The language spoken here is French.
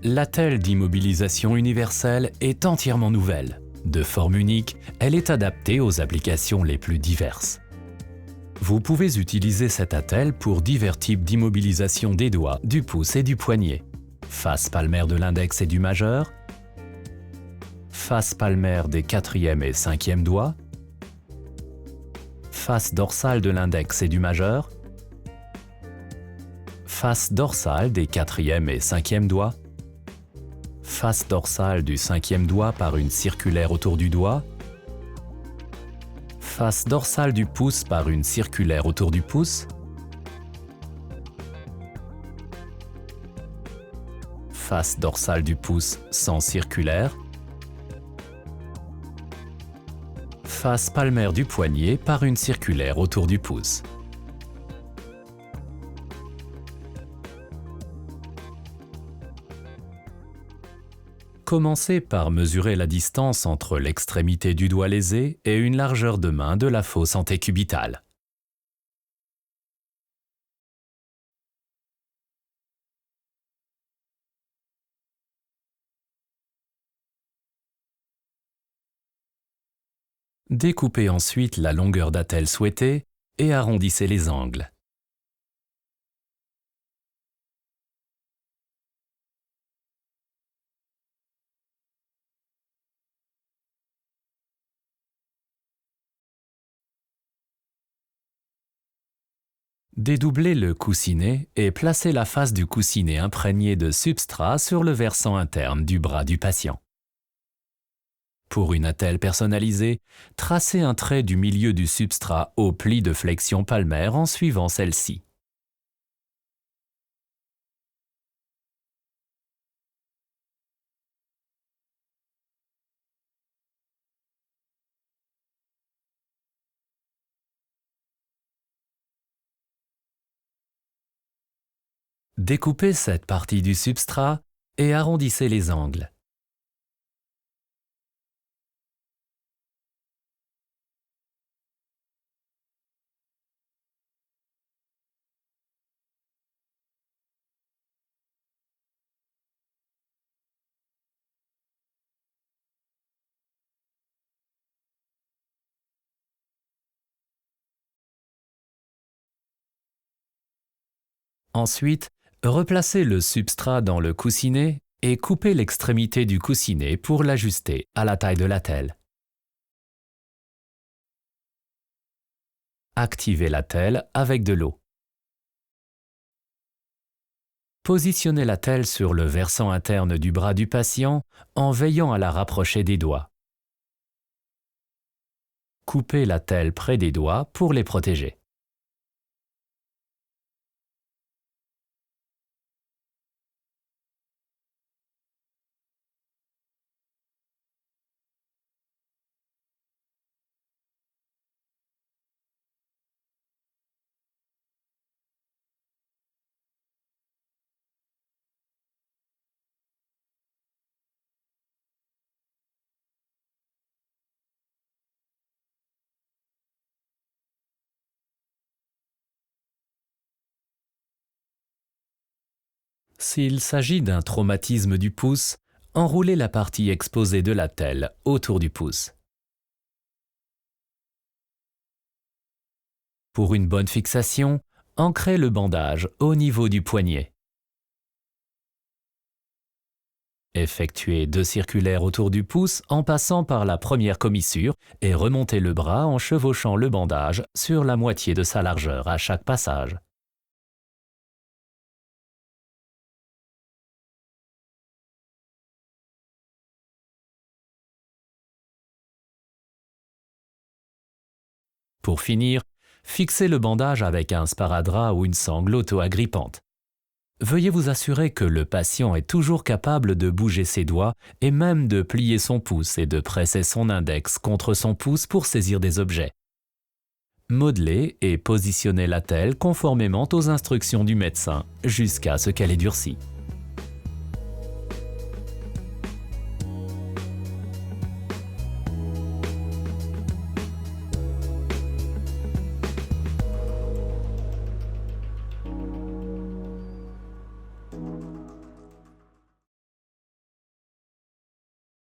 L'attelle d'immobilisation universelle est entièrement nouvelle. De forme unique, elle est adaptée aux applications les plus diverses. Vous pouvez utiliser cette attelle pour divers types d'immobilisation des doigts, du pouce et du poignet. Face palmaire de l'index et du majeur, face palmaire des 4e et 5e doigts, face dorsale de l'index et du majeur, face dorsale des 4e et 5e doigts, face dorsale du 5e doigt par une circulaire autour du doigt, face dorsale du pouce par une circulaire autour du pouce, face dorsale du pouce sans circulaire, face palmaire du poignet par une circulaire autour du pouce. Commencez par mesurer la distance entre l'extrémité du doigt lésé et une largeur de main de la fosse antécubitale. Découpez ensuite la longueur d'attelle souhaitée et arrondissez les angles. Dédoublez le coussinet et placez la face du coussinet imprégnée de substrat sur le versant interne du bras du patient. Pour une attelle personnalisée, tracez un trait du milieu du substrat au pli de flexion palmaire en suivant celle-ci. Découpez cette partie du substrat et arrondissez les angles. Ensuite, replacez le substrat dans le coussinet et coupez l'extrémité du coussinet pour l'ajuster à la taille de l'attelle. Activez l'attelle avec de l'eau. Positionnez l'attelle sur le versant interne du bras du patient en veillant à la rapprocher des doigts. Coupez l'attelle près des doigts pour les protéger. S'il s'agit d'un traumatisme du pouce, enroulez la partie exposée de l'attelle autour du pouce. Pour une bonne fixation, ancrez le bandage au niveau du poignet. Effectuez 2 circulaires autour du pouce en passant par la première commissure et remontez le bras en chevauchant le bandage sur la moitié de sa largeur à chaque passage. Pour finir, fixez le bandage avec un sparadrap ou une sangle auto-agrippante. Veuillez vous assurer que le patient est toujours capable de bouger ses doigts et même de plier son pouce et de presser son index contre son pouce pour saisir des objets. Modelez et positionnez l'attelle conformément aux instructions du médecin jusqu'à ce qu'elle ait durci.